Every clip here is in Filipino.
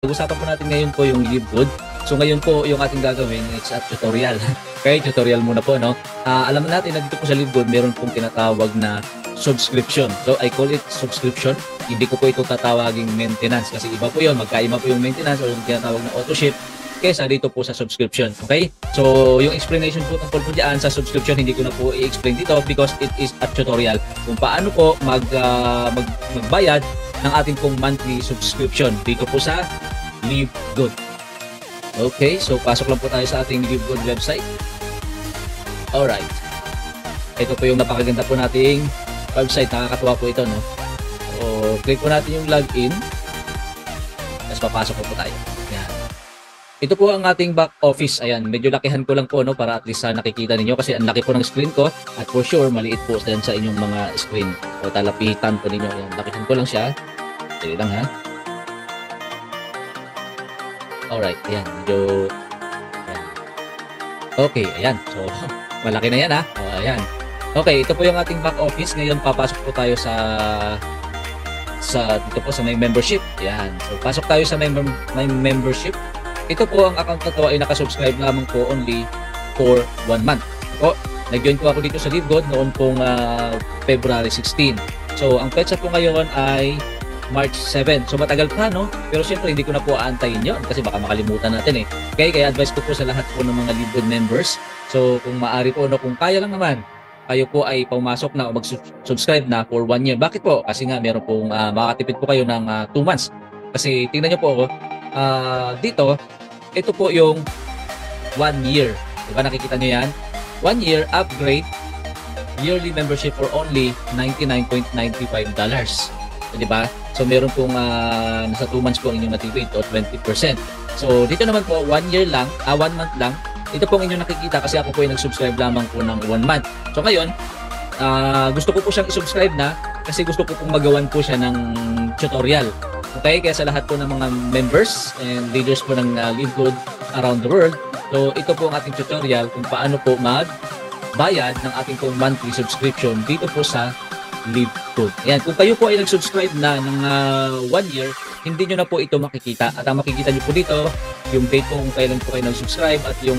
Pag-usapan po natin ngayon po yung Livegood. So ngayon po yung ating gagawin is at tutorial. Okay, tutorial muna po, no? Alam natin na dito po sa Livegood meron pong tinatawag na subscription. So I call it subscription. Hindi ko po ito tatawaging maintenance kasi iba po yun. Magkaiba po yung maintenance o yung tinatawag na auto ship kesa dito po sa subscription. Okay? So yung explanation po tungkol po dyan sa subscription hindi ko na po i-explain dito because it is a tutorial kung paano po magbayad ng ating pong monthly subscription dito po sa Livegood. Okay, so pasok lang po tayo sa ating Livegood website. Alright. Ito po yung napakaganda po nating website. Nakakatuwa po ito, no? So, click po natin yung login. Tapos papasok po tayo. Yan. Ito po ang ating back office. Ayan, medyo lakihan ko lang po, no? Para at least nakikita ninyo kasi ang laki po ng screen ko. At for sure, maliit po sa inyong mga screen. O talapitan po ninyo. Ayan, lakihan ko lang siya. Sige lang, ha? Alright, ayan. Medyo... Ayan. Okay, ayan. So, malaki na yan, ha? O, ayan. Okay, ito po yung ating back office. Ngayon, papasok po tayo sa dito po sa may membership. Ayan. So, pasok tayo sa may membership. Ito po, ang account na to ay nakasubscribe lamang po only for 1 month. O, nag-join po ako dito sa Livegood noon pong February 16. So, ang petsa po ngayon ay March 7. So matagal pa, no? Pero siyempre hindi ko na po aantayin yun kasi baka makalimutan natin eh. Kaya advice ko po sa lahat po ng mga Livegood members. So kung maaari po, no, kung kaya lang naman, kayo po ay pumasok na o mag-subscribe na for 1 year. Bakit po? Kasi nga meron pong makakatipid po kayo ng 2 months. Kasi tingnan nyo po ako, dito, ito po yung 1 year. Diba nakikita nyo yan? 1 year upgrade yearly membership for only $99.95. Diba? So meron pong nasa 2 months po ang inyong natipid o 20%. So dito naman po 1 year lang, 1 month lang. Ito po ang inyong nakikita kasi ako po ay nag-subscribe lamang po ng 1 month. So ngayon, gusto ko po siyang i-subscribe na kasi gusto ko pong magawan po siya ng tutorial. Okay, kaya sa lahat po ng mga members and leaders po ng Livegood around the world, so ito po ang ating tutorial kung paano po magbayad ng ating pong monthly subscription dito po sa Livegood. Ayan, kung kayo po ay nag-subscribe na ng 1 year, hindi nyo na po ito makikita. At ang makikita nyo po dito, yung date po kung kailan po kayo nag-subscribe at yung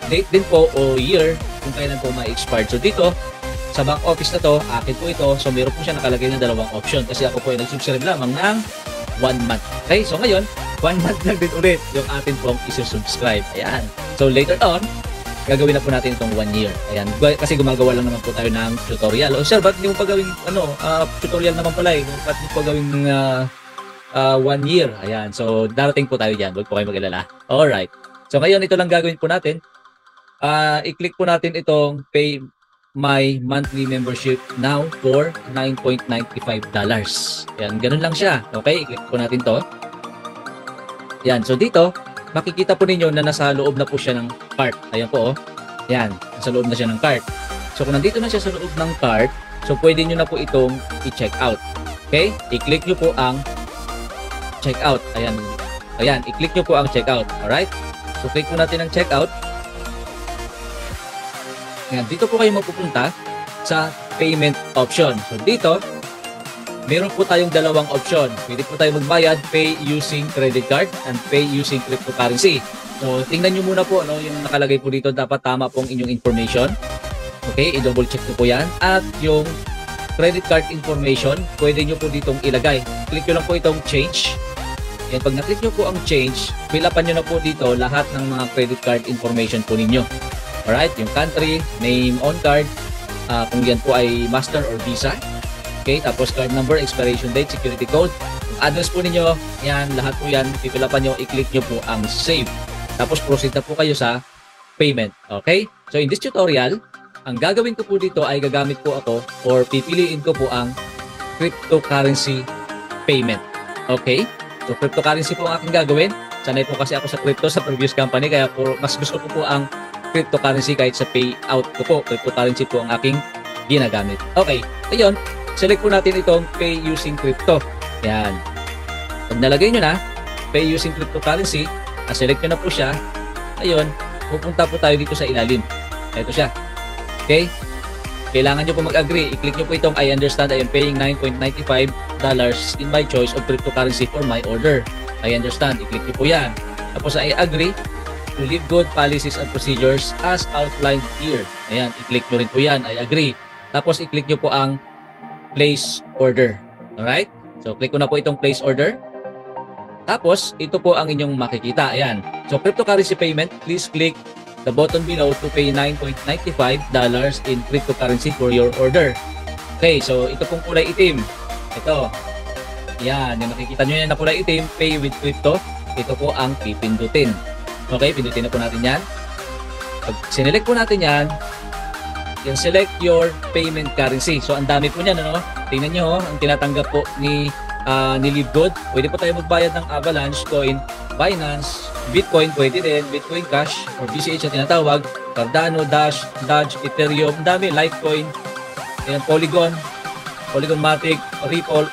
date din po o year kung kailan po ma-expired. So dito, sa back office na to, akin po ito. So meron po siya nakalagay ng 2 option kasi ako po ay nag-subscribe lamang ng 1 month. Okay, so ngayon, 1 month lang din ulit yung atin pong isusubscribe. Ayan. So later on, gagawin na po natin itong 1 year. Ayan. Kasi gumagawa lang naman po tayo ng tutorial. O sir, ba't hindi mo pa gawing tutorial naman pala eh? Ba't hindi mo pa gawing 1 year? Ayan. So, darating po tayo dyan. Huwag po kayo mag-alala. Alright. So, ngayon, ito lang gagawin po natin. I-click po natin itong pay my monthly membership now for $9.95. Ayan. Ganun lang siya. Okay? I-click po natin to. Ayan. So, dito, makikita po ninyo na nasa loob na po siya ng cart. Ayan po, oh. Ayan, nasa loob na siya ng cart. So, kung nandito na siya sa loob ng cart, so pwede nyo na po itong i-check out. Okay? I-click nyo po ang check out. Ayan. Ayan, i-click nyo po ang check out. Alright? So, click po natin ang check out. Ayan, dito po kayo mapupunta sa payment option. So, dito, meron po tayong 2 option. Pwede po tayo magbayad, pay using credit card and pay using cryptocurrency. So, tingnan nyo muna po, no, yung nakalagay po dito, dapat tama pong inyong information. Okay, i-double check nyo po yan. At yung credit card information, pwede nyo po ditong ilagay. Click nyo lang po itong change. Yan, pag na-click nyo po ang change, fill upan nyo na po dito lahat ng mga credit card information po ninyo. Alright, yung country, name on card, kung yan po ay Master or Visa. Okay, tapos card number, expiration date, security code, yung address po ninyo, yan, lahat po yan, pipilapan nyo, i-click nyo po ang save. Tapos proceed na po kayo sa payment. Okay? So in this tutorial, ang gagawin ko po dito ay gagamit po ako or pipiliin ko po ang cryptocurrency payment. Okay? So cryptocurrency po ang aking gagawin. Sanay po kasi ako sa crypto sa previous company, kaya po, mas gusto ko po ang cryptocurrency kahit sa payout ko po. Cryptocurrency po ang aking ginagamit. Okay, ayun. Select po natin itong pay using crypto. Yan. Pag nalagay nyo na, pay using cryptocurrency, select nyo na po siya. Ayun, pupunta po tayo dito sa ilalim. Ito siya. Okay? Kailangan nyo po mag-agree. I-click nyo po itong I understand I am paying $9.95 in my choice of cryptocurrency for my order. I understand. I-click nyo po yan. Tapos I agree to live good policies and procedures as outlined here. Ayan, i-click nyo rin po yan. I agree. Tapos i-click nyo po ang place order. Alright? So, click ko na po itong place order. Tapos, ito po ang inyong makikita. Ayan. So, cryptocurrency payment, please click the button below to pay $9.95 in cryptocurrency for your order. Okay, so ito pong kulay itim. Ito. Yan, yung nakikita nyo yan na kulay itim, pay with crypto. Ito po ang pipindutin. Okay, pindutin na po natin yan. Pag sinelect po natin yan, select your payment currency. So, ang dami po niyan, ano? Tingnan nyo, ang tinatanggap po ni Livegood. Pwede po tayo magbayad ng Avalanche Coin, Binance, Bitcoin, pwede din, Bitcoin Cash, or BCH na tinatawag, Cardano, Dash, Dodge, Ethereum, ang dami, Litecoin, ayan, Polygon, Polygon Matic, Ripple,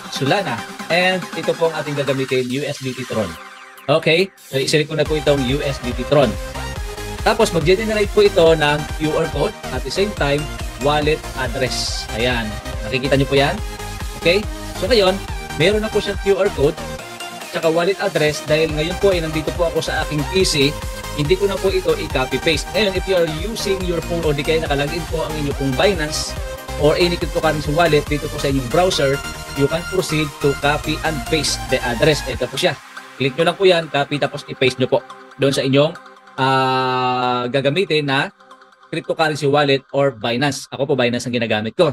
Solana, and ito po ang ating gagamitin, USDT Tron. Okay, so iselect ko na po itong USDT Tron. Tapos mag-generate po ito ng QR code at the same time, wallet address. Ayan, nakikita nyo po yan? Okay, so ngayon, meron na po siyang QR code tsaka wallet address dahil ngayon po ay nandito po ako sa aking PC, hindi ko na po ito i-copy paste. Ngayon, if you are using your phone o di kaya nakalagin po ang inyong pong Binance or any cryptocurrency wallet dito po sa inyong browser, you can proceed to copy and paste the address. Ito po siya. Click nyo lang po yan, copy tapos i-paste nyo po doon sa inyong gagamitin na cryptocurrency wallet or Binance. Ako po Binance ang ginagamit ko.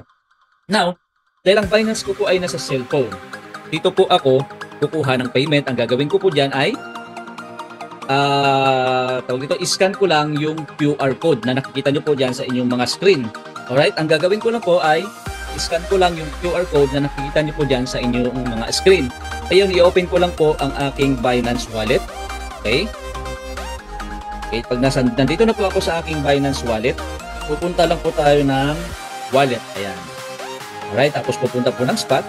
Now, dahil ang Binance ko po ay nasa cellphone, dito po ako kukuha ng payment. Ang gagawin ko po dyan ay tawag dito, iscan ko lang yung QR code na nakikita nyo po dyan sa inyong mga screen. Alright, ang gagawin ko lang po ay iscan ko lang yung QR code na nakikita nyo po dyan sa inyong mga screen. Ayun, i-open ko lang po ang aking Binance wallet. Okay. Okay, pag nandito na po ako sa aking Binance wallet, pupunta lang po tayo ng wallet. Ayan. Alright, tapos pupunta po ng spot.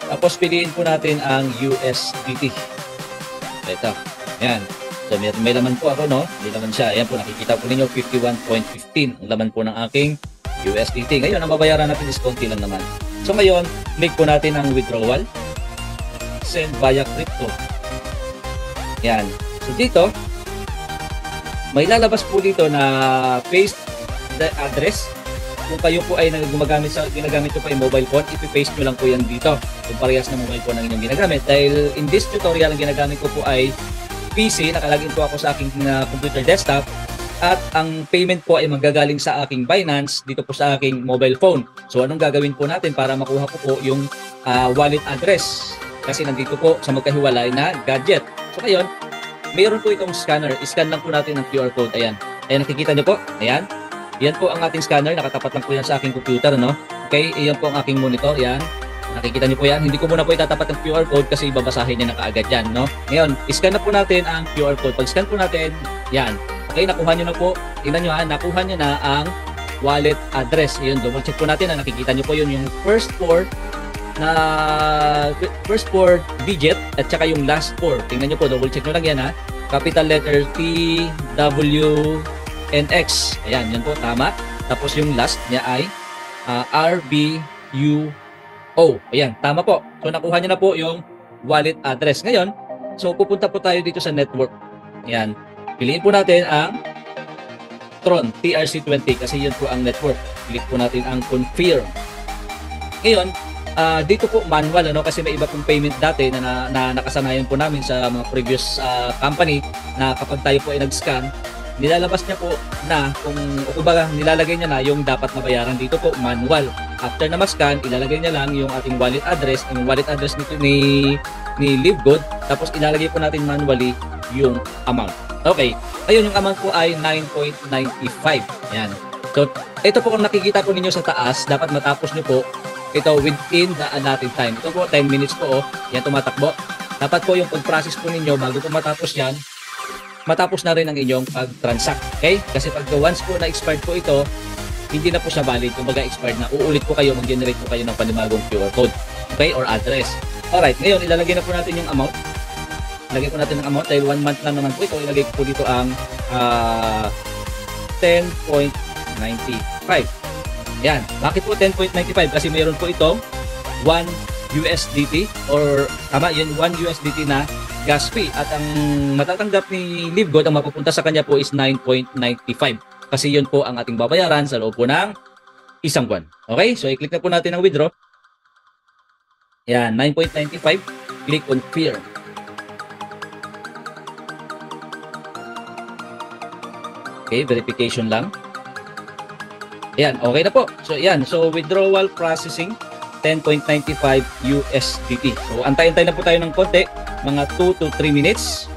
Tapos piliin po natin ang USDT. Ito. Ayan. So may laman po ako, no? May laman siya. Ayan po, nakikita po ninyo 51.15 ang laman po ng aking USDT. Ngayon, ang babayaran natin is konti lang naman. So ngayon, click po natin ang withdrawal. Send via crypto. Ayan. So dito, may lalabas po dito na paste the address. Kung kayo po ay ginagamit ko pa yung mobile phone, ipipaste nyo lang po yan dito. Kung parehas na mobile phone ang inyong ginagamit. Dahil in this tutorial, ang ginagamit ko po ay PC, nakalagin po ako sa aking computer desktop. At ang payment po ay manggagaling sa aking Binance dito po sa aking mobile phone. So anong gagawin po natin para makuha ko po yung wallet address? Kasi nandito po sa magkahiwalay na gadget. So ngayon, mayroon po itong scanner. I-scan lang po natin ang QR code. Ayan. Ayan, nakikita nyo po. Ayan. Yan po ang ating scanner. Nakatapat lang po yan sa aking computer, no? Okay, iyan po ang aking monitor. Yan. Nakikita niyo po yan. Hindi ko muna po itatapat ng QR code kasi babasahin niya na kaagad yan, no? Ngayon, iscan na po natin ang QR code. Pag scan po natin, yan. Okay, nakuha niyo na po. Tingnan niyo ha, nakuha niyo na ang wallet address. Ayun, double check po natin na nakikita niyo po yun yung first four digit at saka yung last four. Tingnan niyo po, double check niyo lang yan ha. Capital letter T, W, NX. Ayan, yan po, tama. Tapos yung last niya ay RBUO. Ayan, tama po. So, nakuha niya na po yung wallet address. Ngayon, so pupunta po tayo dito sa network. Ayan. Piliin po natin ang Tron, TRC20 kasi yun po ang network. Click po natin ang confirm. Ngayon, dito po manual, ano, kasi may iba pong payment dati na nakasanayan po namin sa mga previous company na kapag tayo po ay nag-scan, nilalabas niya po na kung nilalagay niya na yung dapat na bayaran. Dito po manual. After na ma-scan, ilalagay niya lang yung ating wallet address, yung wallet address nito ni Livegood, tapos ilalagay po natin manually yung amount. Okay. Ayun, yung amount po ay 9.95. Yan. So, ito po kung nakikita po ninyo sa taas, dapat matapos nyo po ito within the allotted time. Ito po 10 minutes po, yan tumatakbo. Dapat po yung pag-process po ninyo bago po matapos yan, matapos na rin ang inyong pag-transact. Okay? Kasi pag once po na-expired po ito, hindi na po siya valid. Kumbaga expired na. Uulit po kayo, mag-generate po kayo ng panibagong QR code. Okay? Or address. Alright, ngayon ilalagay na po natin yung amount. Ilagay po natin ang amount dahil 1 month lang naman po ito. Ilagay po dito ang 10.95. Yan. Bakit po 10.95? Kasi mayroon po itong 1 USDT or tama yun 1 USDT na gas fee at ang matatanggap ni LiveGood ang mapupunta sa kanya po is 9.95 kasi yun po ang ating babayaran sa loob po ng isang buwan. Okay, so i-click na po natin ang withdraw. Yan, 9.95. Click on Fear. Okay, verification lang. Yan, okay na po. So yan, so withdrawal processing 10.95 USDT. So antay-antay na po tayo ng konti, mga 2 to 3 minutes.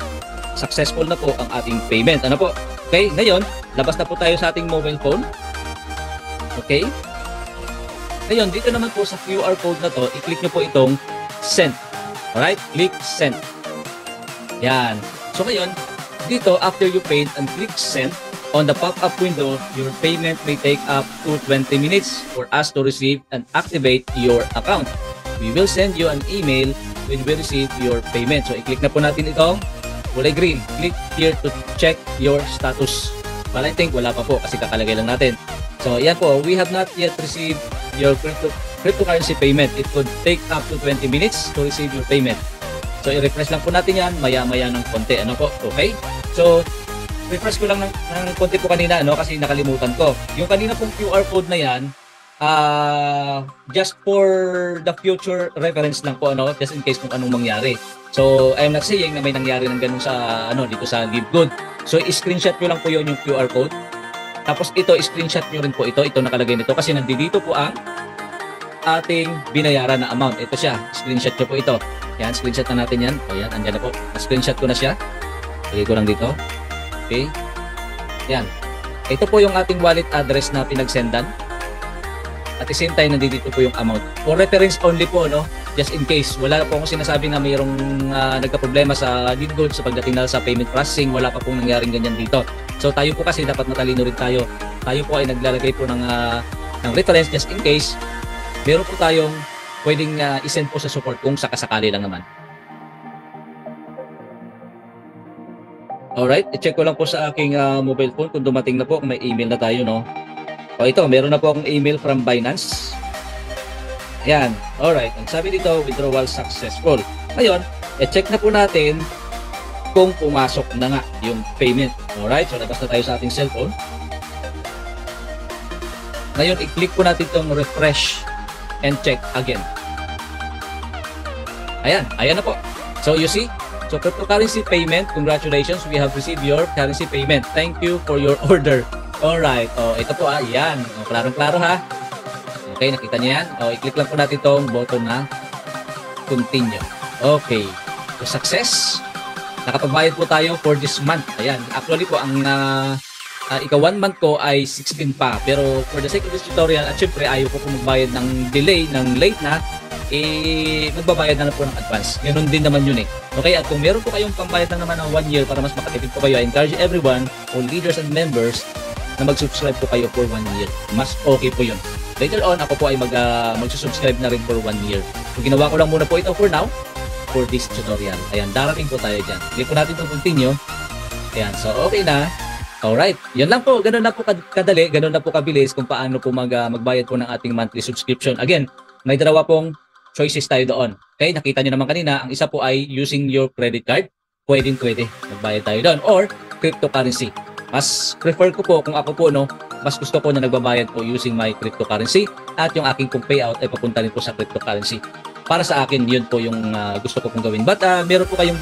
Successful na po ang ating payment. Ano po? Okay, ngayon, labas na po tayo sa ating mobile phone. Okay? Ngayon, dito naman po sa QR code na to, i-click nyo po itong Send. Alright? Click Send. Yan. So ngayon, dito, after you paid and click Send, on the pop-up window, your payment may take up to 20 minutes for us to receive and activate your account. We will send you an email when we receive your payment. So, i-click na po natin itong kulay green. Click here to check your status. Well, I think wala pa po kasi kakalagay lang natin. So, yan po. We have not yet received your cryptocurrency payment. It could take up to 20 minutes to receive your payment. So, i-refresh lang po natin yan maya-maya ng konti. Ano po? Okay? So, refresh ko lang ng konti po kanina kasi nakalimutan ko. Yung kanina pong QR code na yan, just for the future reference lang po, just in case kung anong mangyari. So, I'm not saying na may nangyari ng ganun sa, dito sa LiveGood. So, i-screenshot nyo lang po yun yung QR code. Tapos ito, i-screenshot nyo rin po ito. Ito nakalagay nito kasi nandito po ang ating binayaran na amount. Ito siya. Screenshot nyo po ito. Yan, screenshot na natin yan. O yan, andyan na po. Screenshot ko na siya. Lagay ko lang dito. Okay. Yan. Ito po yung ating wallet address na pinagsendan. At the same time, nandito po yung amount. For reference only po, just in case. Wala po akong sinasabi na mayroong nagka-problema sa LiveGood sa pagdating na sa payment processing. Wala pa pong nangyaring ganyan dito. So tayo po kasi dapat matalino rin tayo. Tayo po ay naglalagay po ng reference just in case. Meron po tayong pwedeng isend po sa support kung sakasakali lang naman. Alright, i-check ko lang po sa aking mobile phone kung dumating na po, kung may email na tayo, O ito, meron na po akong email from Binance. Yan, alright. Ang sabi dito, withdrawal successful. Ngayon, i-check na po natin kung pumasok na nga yung payment. Alright, so labas na tayo sa ating cellphone. Ngayon, i-click po natin itong refresh and check again. Ayan, ayan na po. So you see, so cryptocurrency payment, congratulations, we have received your currency payment. Thank you for your order. Alright, ito po yan. Klarong-klaro ha. Okay, nakita niyo yan. I-click lang po natin itong button na continue. Okay, so success. Nakapagbayad po tayo for this month. Ayan, actually po, ang ika 1 month ko ay 16 pa. Pero for the sake of this tutorial, at syempre ayaw ko po magbayad ng delay, ng late na, magbabayad na po ng advance. Ganun din naman yun Okay, at kung meron po kayong pambayad na naman ng 1 year para mas makatipid po kayo, I encourage everyone, all leaders and members, na mag-subscribe po kayo for 1 year. Mas okay po yun. Later on, ako po ay mag-subscribe na rin for 1 year. So, ginawa ko lang muna po ito for now, for this tutorial. Ayan, darating po tayo dyan. Click po natin itong continue. Ayan, so okay na. Alright, yun lang po. Ganun na po kadali, ganun na po kabilis kung paano po magbayad po ng ating monthly subscription. Again, may dalawa pong choices tayo doon. Okay, nakita nyo naman kanina, ang isa po ay using your credit card. Pwede. Magbayad tayo doon. Or cryptocurrency. Mas prefer ko po kung ako po, mas gusto ko na nagbabayad po using my cryptocurrency at yung aking pong payout ay papunta rin po sa cryptocurrency. Para sa akin, yun po yung gusto ko pong gawin. But meron po kayong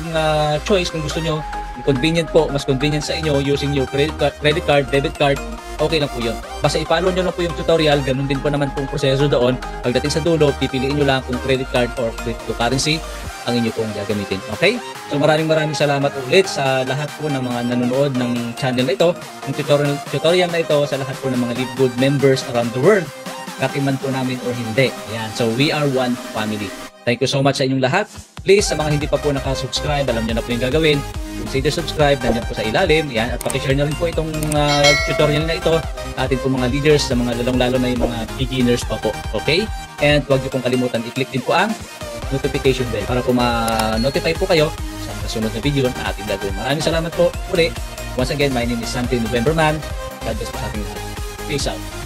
choice kung gusto nyo, convenient po, mas convenient sa inyo using your credit card, debit card, okay lang po yun. Basta i-follow nyo lang po yung tutorial, ganun din po naman pong proseso doon. Pagdating sa dulo, pipiliin nyo lang kung credit card or cryptocurrency ang inyo pong gagamitin. Okay? So maraming salamat ulit sa lahat po ng mga nanonood ng channel na ito, ng tutorial na ito sa lahat po ng mga LiveGood members around the world. Katiman po namin o hindi. Ayan. So we are one family. Thank you so much sa inyong lahat. Please, sa mga hindi pa po nakasubscribe, alam nyo na po yung gagawin. Consider subscribe, nandiyan po sa ilalim. Yan, at pakishare nyo rin po itong tutorial na ito. Atin po mga leaders, sa mga lalong-lalo na yung mga beginners pa po. Okay? And huwag nyo pong kalimutan, i-click din po ang notification bell para po ma-notify po kayo sa kasunod na video na ating gagawin. Maraming salamat po uli. Once again, my name is Santi Novemberman. God bless po sa ating lahat. Peace out.